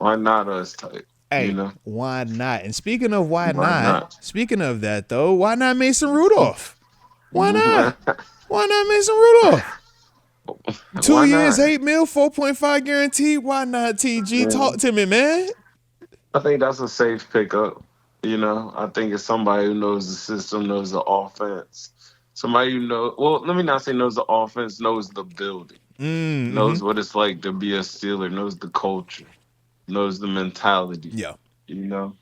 Why not us type? You Hey, know, why not? And speaking of why why not, not? speaking of that though, why not Mason Rudolph? Why not? Why not Mason Rudolph? Two Why years, not? 8 mil, 4.5 guaranteed. Why not, TG? Yeah. Talk to me, man. I think that's a safe pickup. You know, I think it's somebody who knows the system, knows the offense. Somebody who knows. Well, let me not say knows the offense, knows the building, Mm-hmm. knows what it's like to be a Steeler, knows the culture, knows the mentality. Yeah. You know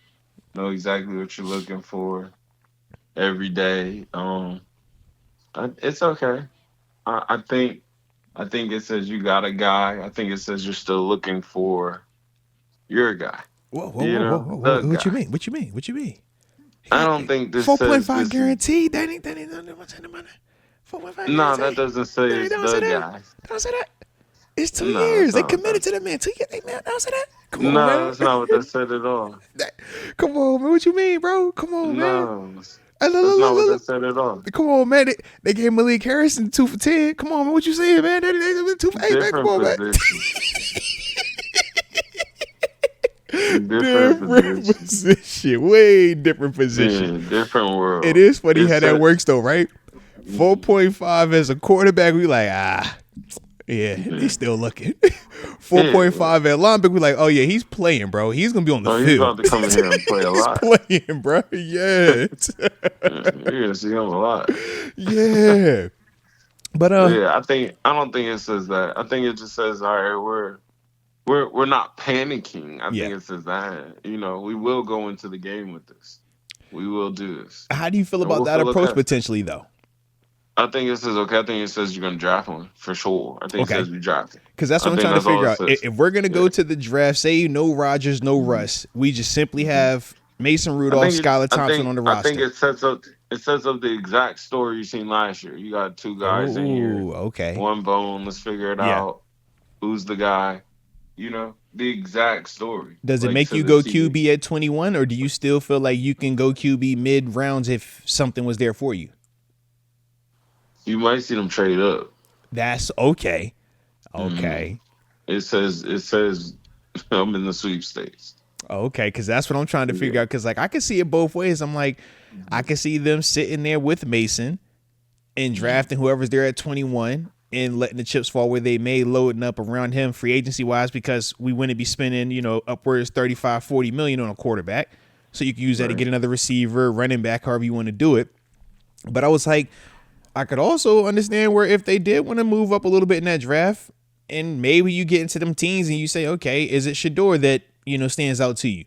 exactly what you're looking for every day. It's okay. I think it says you got a guy. I think it says you're still looking for your guy. Whoa, whoa, You whoa, whoa, know, whoa, whoa. the What you guy. mean? What you mean? What you mean? He I got don't think this says 4.5 this is. guaranteed. That ain't nothing. What's in the money? 4.5 No, that guaranteed. doesn't say That it's don't say the that. guy. Don't say that. It's two No, that's years. They not what committed to that's. the man. 2 years. They man. Don't say that. Come on, No, man. that's not what that said at all. Come on, man. What you mean, bro? Come on, man. No, Hey, look, that's look, not look, what look, that said at all. look. Come on, man. They gave Malik Harrison 2 for 10. Come on, man. What you saying, man? They 2 for 8, man. Come Different on, man. position. Different Different position. position. Way different position. Yeah, different It world. is funny It how that said. works, though, right? 4.5 as a quarterback, we like, yeah, they Yeah. still looking. Yeah. 4.5 at linebacker, we like, oh yeah, he's playing, bro. He's gonna be on the Oh, he's field. about to come in here and play a He's lot. playing, bro. Yeah, You're gonna see him a lot. yeah. But Yeah, I don't think it says that. I think it just says, all right, we're not panicking. I yeah. think it says that. We will go into the game with this. We will do this. How do you feel And about we'll that feel approach okay. potentially, though? I think it says okay. I think it says you're gonna draft one for sure. I think it Okay, says we draft him. because that's I what I'm think trying to that's all figure it out. says. If we're gonna Yeah. go to the draft, say no Rodgers, no Russ, we just simply Mhm. have Mason I Rudolph, think it. Skylar I Thompson think. on the I think roster. it sets up. It sets up the exact story you seen last year. You got two guys in here, Oh, okay. one bone. Let's figure it Yeah. out. Who's the guy? The exact story, Does it like make to you the go T. QB at 21, or do you still feel like you can go QB mid rounds if something was there for you? You might see them trade up. That's okay. hmm Okay. It says I'm in the sweepstakes. Okay. Because that's what I'm trying to figure Yeah. out. Because, like, I can see it both ways. I'm like, I can see them sitting there with Mason and Mhm. drafting whoever's there at 21 and letting the chips fall where they may, loading up around him free agency wise because we wouldn't be spending, upwards 35, 40 million on a quarterback. So you can use that to Right. get another receiver, running back, however you want to do it. But I was like, I could also understand where if they did want to move up a little bit in that draft, and maybe you get into them teams and you say, okay, is it Shador that stands out to you?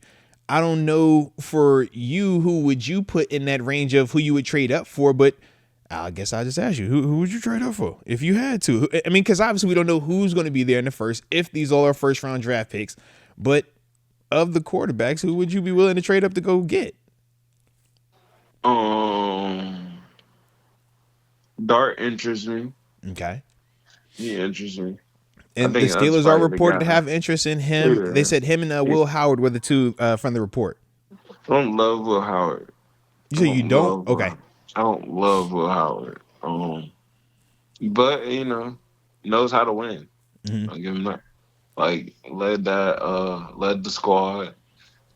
I don't know for you who would you put in that range of who you would trade up for, but I guess I just asked you who would you trade up for if you had to? I mean, because obviously we don't know who's going to be there in the first if these all are first round draft picks, but of the quarterbacks, who would you be willing to trade up to go get? Um, Dart interests me. Okay. He interests me. I And the think that's Steelers are probably the reported to guy. have interest in him. They Yeah. said him and Yeah. Will Howard were the two from the report. I don't love Will Howard. You I say you don't don't? love Okay. Will. I don't love Will Howard. But knows how to win. Hmm. I'll give him that. Like led the squad,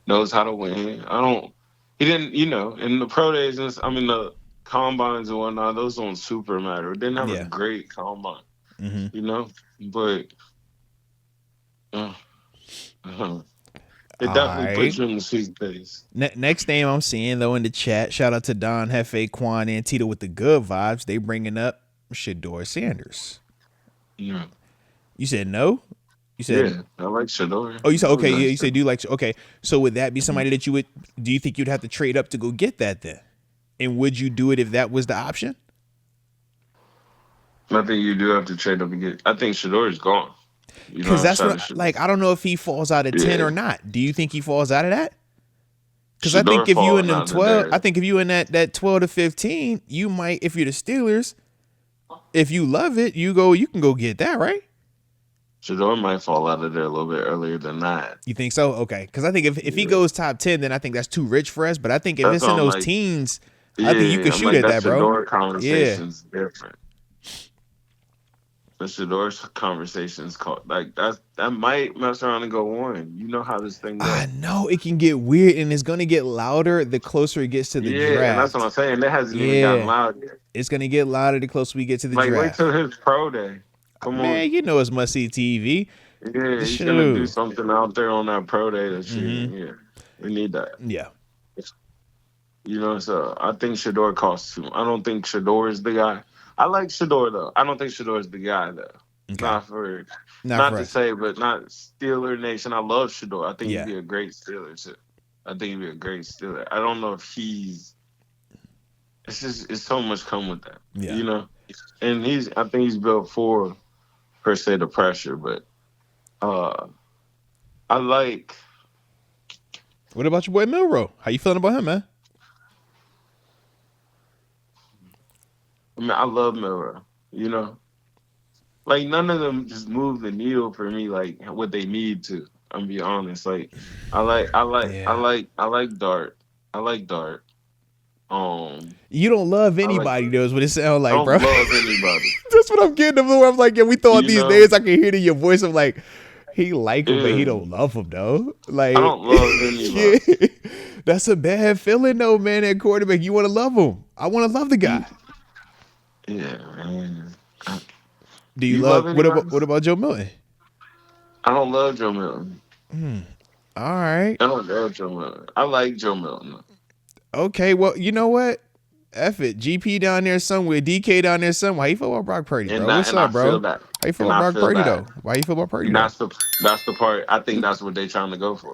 knows how to win. I don't. He didn't. In the pro days, I mean the combines and whatnot. Those don't super matter. It didn't have a Yeah. great combine. Hmm. But uh, uh, All it definitely right. puts you in the sweet place. Next name I'm seeing though in the chat. Shout out to Don Hefe, Quan, and Tito with the good vibes. They bringing up Shador Sanders. Yeah. You said no. You said Yeah, I like Shador. oh. You said He's always okay. Yeah. nice You to said do you like okay. So would that be me. somebody that you would? Do you think you'd have to trade up to go get that then? And would you do it if that was the option? I think you do have to trade up and get. I think Shador is gone. You Because don't that's outside of what Shador. like I don't know if he falls out of 10 or Yeah, not. Do you think he falls out of that? Because I Shador think if you in falling them out of 12, I there. think if you in that 12 to 15, you might, if you're the Steelers, if you love it, you can go get that, right? Shador might fall out of there a little bit earlier than that. You think so? Okay. Because I think if he Yeah, goes top 10, then I think that's too rich for us. But I think if that's it's what in I'm those like. teens, I think you Yeah, could I'm shoot like at that that, bro. Shador Yeah. conversation's different. The Shador conversations called like that might mess around and go one. You know how this thing I go. know it can get weird and it's gonna get louder the closer it gets to the Yeah, and that's what draft. I'm saying. That hasn't even gotten Yeah, loud yet. it's gonna get louder the closer we get to the Like, wait draft. till his pro day. Come on. Man, you know it's must see TV. Yeah, he's gonna do Shoot. something out there on that pro day this year. Mm-hmm. Yeah, we need that. Yeah. You know, so I think Shador costs too. I don't think Shador is the guy. I like Shador though. I don't think Shador is the guy though. Okay. Not for, Not not for to us. say, but not Steeler Nation. I love Shador. I think he'd Yeah. be a great Steeler too. I think he'd be a great Steeler. I don't know if he's. It's just it's so much come with that, Yeah. you know. And he's I think he's built for per se the pressure, but uh I like. What about your boy Milrow? How you feeling about him, man? I mean, I love Miller. You know, like none of them just move the needle for me like what they need to. I'm be honest. Like Yeah. I like Dart. I like Dart. Um, You don't love I like. anybody, though, is what it sounds I like, bro. don't love anybody. That's what I'm getting of. I'm like, yeah, we throw out You these know. names. I can hear it in your voice. I'm like, he like him, but he Yeah. don't love him, though. I Like, don't love yeah, anybody. that's a bad feeling, though, man. At quarterback, you want to love him. I want to love the You, guy. yeah, man. Do you You love love what anybody? about Joe Milton? I don't love Joe Milton. All right, I don't love Joe Milton. I like Joe Milton. okay. Well, you know what? F it. GP down there somewhere. DK down there somewhere. How you feel about Brock Purdy, bro? What's And I up, feel bro? that. How you feel And about I Brock feel Purdy that. though? Why you feel about Purdy And though? that's the part I think that's what they trying to go for.